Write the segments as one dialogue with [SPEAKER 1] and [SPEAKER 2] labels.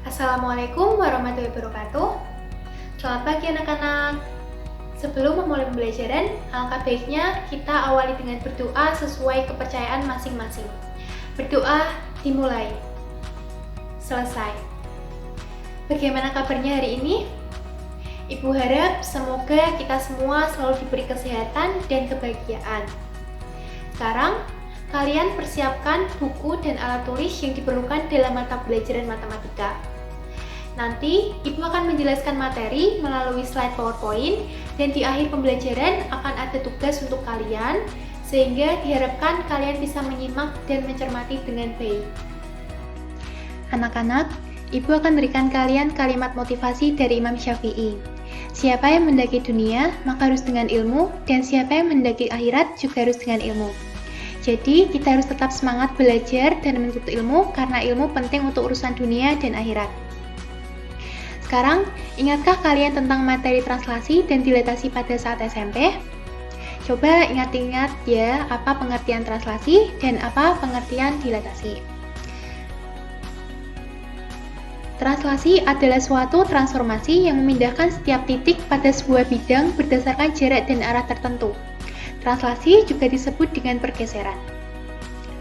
[SPEAKER 1] Assalamualaikum warahmatullahi wabarakatuh. Selamat pagi anak-anak. Sebelum memulai pembelajaran, alangkah baiknya kita awali dengan berdoa sesuai kepercayaan masing-masing. Berdoa dimulai. Selesai. Bagaimana kabarnya hari ini? Ibu harap semoga kita semua selalu diberi kesehatan dan kebahagiaan. Sekarang, kalian persiapkan buku dan alat tulis yang diperlukan dalam mata pelajaran matematika. Nanti, Ibu akan menjelaskan materi melalui slide PowerPoint dan di akhir pembelajaran akan ada tugas untuk kalian sehingga diharapkan kalian bisa menyimak dan mencermati dengan baik. Anak-anak, Ibu akan berikan kalian kalimat motivasi dari Imam Syafi'i. Siapa yang mendaki dunia, maka harus dengan ilmu, dan siapa yang mendaki akhirat juga harus dengan ilmu. Jadi, kita harus tetap semangat belajar dan menuntut ilmu karena ilmu penting untuk urusan dunia dan akhirat. Sekarang, ingatkah kalian tentang materi translasi dan dilatasi pada saat SMP? Coba ingat-ingat ya, apa pengertian translasi dan apa pengertian dilatasi. Translasi adalah suatu transformasi yang memindahkan setiap titik pada sebuah bidang berdasarkan jarak dan arah tertentu. Translasi juga disebut dengan pergeseran.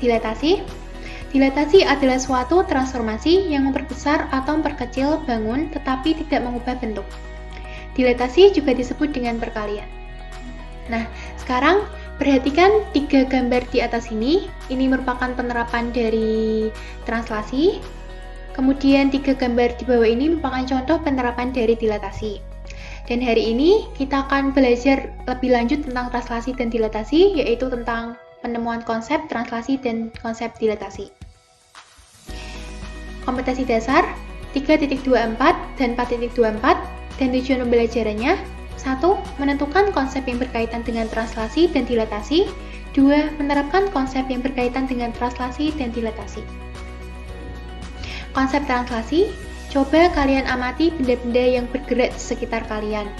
[SPEAKER 1] Dilatasi adalah suatu transformasi yang memperbesar atau memperkecil bangun tetapi tidak mengubah bentuk. Dilatasi juga disebut dengan perkalian. Nah, sekarang perhatikan 3 gambar di atas ini. Ini merupakan penerapan dari translasi. Kemudian 3 gambar di bawah ini merupakan contoh penerapan dari dilatasi. Dan hari ini kita akan belajar lebih lanjut tentang translasi dan dilatasi, yaitu tentang penemuan konsep translasi dan konsep dilatasi. Kompetensi dasar 3.24 dan 4.24 dan tujuan pembelajarannya 1. Menentukan konsep yang berkaitan dengan translasi dan dilatasi. 2. Menerapkan konsep yang berkaitan dengan translasi dan dilatasi. Konsep translasi, coba kalian amati benda-benda yang bergerak di sekitar kalian.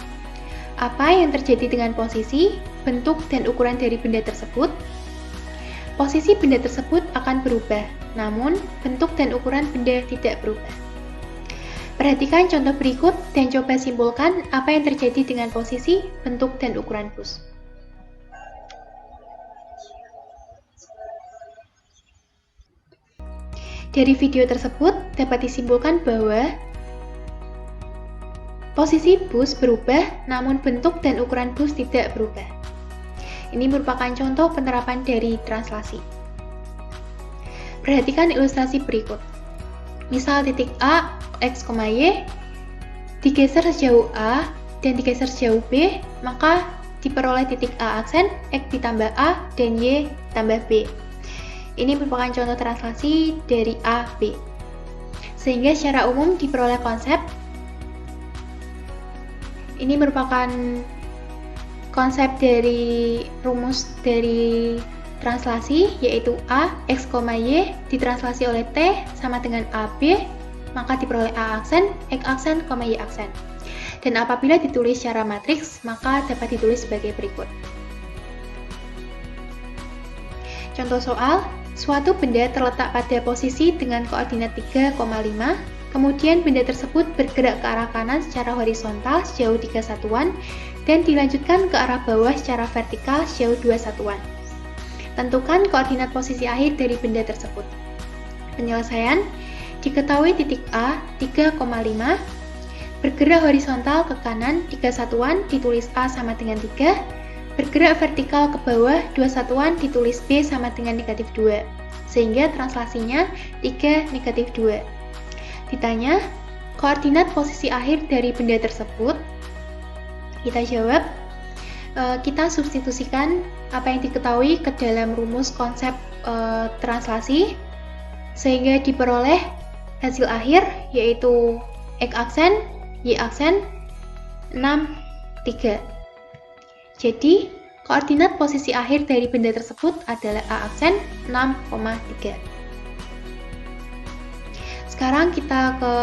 [SPEAKER 1] Apa yang terjadi dengan posisi, bentuk, dan ukuran dari benda tersebut? Posisi benda tersebut akan berubah, namun bentuk dan ukuran benda tidak berubah. Perhatikan contoh berikut dan coba simpulkan apa yang terjadi dengan posisi, bentuk, dan ukuran bus. Dari video tersebut dapat disimpulkan bahwa posisi bus berubah, namun bentuk dan ukuran bus tidak berubah. Ini merupakan contoh penerapan dari translasi. Perhatikan ilustrasi berikut. Misal titik A, X, Y, digeser sejauh A dan digeser sejauh B, maka diperoleh titik A aksen, X ditambah A, dan Y tambah B. Ini merupakan contoh translasi dari A, B. Sehingga secara umum diperoleh konsep. Ini merupakan konsep dari rumus dari translasi, yaitu A, X, Y ditranslasi oleh T sama dengan AB, maka diperoleh A aksen, X aksen, Y aksen. Dan apabila ditulis secara matriks, maka dapat ditulis sebagai berikut. Contoh soal, suatu benda terletak pada posisi dengan koordinat 3,5, kemudian benda tersebut bergerak ke arah kanan secara horizontal sejauh 3 satuan, dan dilanjutkan ke arah bawah secara vertikal sejauh 2 satuan. Tentukan koordinat posisi akhir dari benda tersebut. Penyelesaian, diketahui titik A 3,5, bergerak horizontal ke kanan 3 satuan ditulis A sama dengan 3, bergerak vertikal ke bawah 2 satuan ditulis B sama dengan negatif 2, sehingga translasinya 3 negatif 2. Ditanya, koordinat posisi akhir dari benda tersebut, kita jawab, kita substitusikan apa yang diketahui ke dalam rumus konsep translasi, sehingga diperoleh hasil akhir yaitu X aksen, Y aksen, 6, 3. Jadi, koordinat posisi akhir dari benda tersebut adalah A aksen 6,3. Sekarang kita ke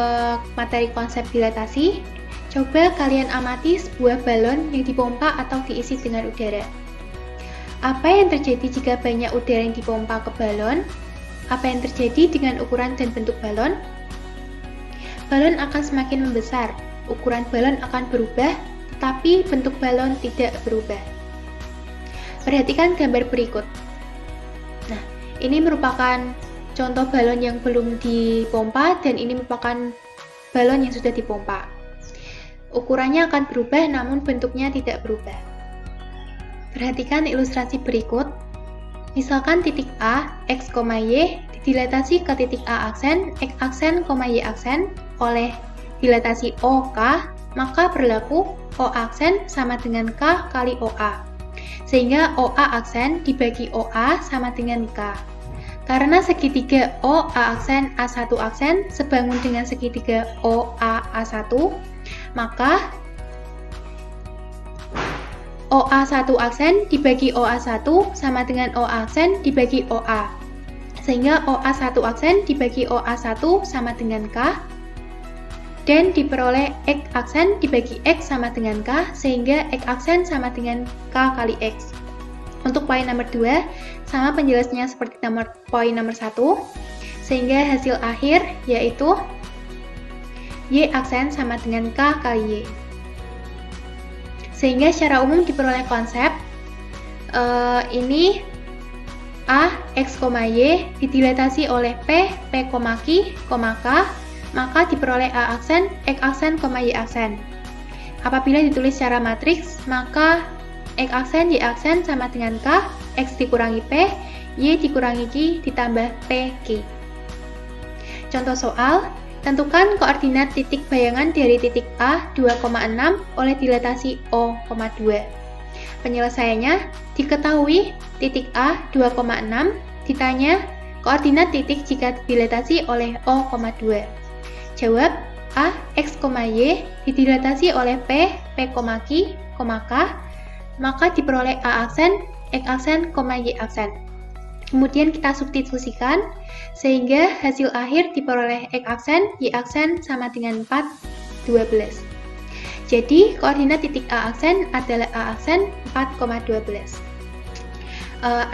[SPEAKER 1] materi konsep dilatasi. Coba kalian amati sebuah balon yang dipompa atau diisi dengan udara. Apa yang terjadi jika banyak udara yang dipompa ke balon? Apa yang terjadi dengan ukuran dan bentuk balon? balon akan semakin membesar, ukuran balon akan berubah, tetapi bentuk balon tidak berubah. Perhatikan gambar berikut. Nah, ini merupakan contoh balon yang belum dipompa dan ini merupakan balon yang sudah dipompa. Ukurannya akan berubah namun bentuknya tidak berubah. Perhatikan ilustrasi berikut. Misalkan titik A, X, Y didilatasi ke titik A aksen, X aksen, Y aksen oleh dilatasi OK, maka berlaku O aksen sama dengan K kali OA. Sehingga OA aksen dibagi OA sama dengan K. Karena segitiga OA aksen A1 aksen sebangun dengan segitiga OA A1, maka OA1 aksen dibagi OA1 sama dengan OA aksen dibagi OA. Sehingga OA1 aksen dibagi OA1 sama dengan K. Dan diperoleh X aksen dibagi X sama dengan K, sehingga X aksen sama dengan K kali X. Untuk poin nomor 2, sama penjelasannya seperti poin nomor 1, sehingga hasil akhir yaitu Y aksen sama dengan K kali Y. Sehingga secara umum diperoleh konsep ini A, X, Y didilatasi oleh P, Q, K, maka diperoleh A aksen, X aksen, Y aksen. Apabila ditulis secara matriks, maka X aksen, Y aksen sama dengan K, X dikurangi P, Y dikurangi Q ditambah P, Q. Contoh soal, tentukan koordinat titik bayangan dari titik A 2,6 oleh dilatasi O, 2. Penyelesaiannya, diketahui titik A 2,6, ditanya koordinat titik jika didilatasi oleh O, 2. Jawab, A, X, Y didilatasi oleh P, Q, K, maka diperoleh A aksen, X aksen, Y aksen. Kemudian kita substitusikan, sehingga hasil akhir diperoleh X aksen, Y aksen sama dengan 4, 12. Jadi, koordinat titik A aksen adalah A aksen 4,12.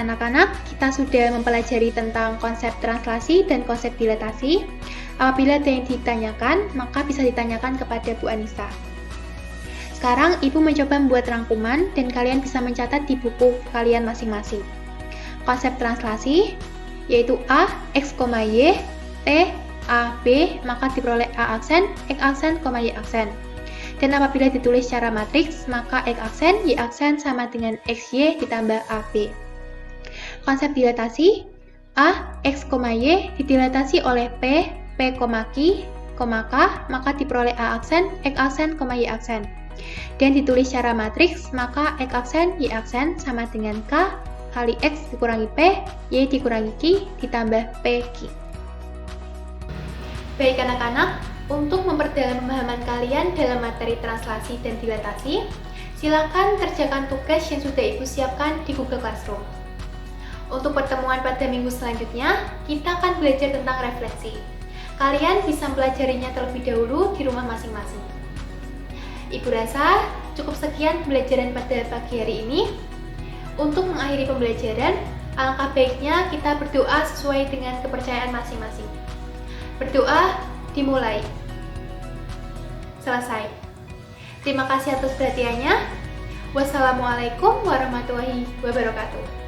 [SPEAKER 1] Anak-anak, kita sudah mempelajari tentang konsep translasi dan konsep dilatasi. Apabila ada yang ditanyakan, maka bisa ditanyakan kepada Bu Anissa. Sekarang, Ibu mencoba membuat rangkuman dan kalian bisa mencatat di buku kalian masing-masing. Konsep translasi, yaitu A, X, Y, T, A, B, maka diperoleh A aksen, X aksen, Y aksen. Dan apabila ditulis secara matriks, maka X aksen, Y aksen sama dengan XY ditambah AB. Konsep dilatasi, A, X, Y didilatasi oleh P, Q, K, maka diperoleh A aksen, X aksen, Y aksen. Dan ditulis secara matriks, maka X aksen, Y aksen sama dengan K kali X dikurangi P, Y dikurangi Q ditambah P, Q. Baik anak-anak, untuk memperdalam pemahaman kalian dalam materi translasi dan dilatasi, silakan kerjakan tugas yang sudah Ibu siapkan di Google Classroom. Untuk pertemuan pada minggu selanjutnya, kita akan belajar tentang refleksi. Kalian bisa mempelajarinya terlebih dahulu di rumah masing-masing. Ibu rasa cukup sekian pembelajaran pada pagi hari ini. Untuk mengakhiri pembelajaran, alangkah baiknya kita berdoa sesuai dengan kepercayaan masing-masing. Berdoa dimulai. Selesai. Terima kasih atas perhatiannya. Wassalamualaikum warahmatullahi wabarakatuh.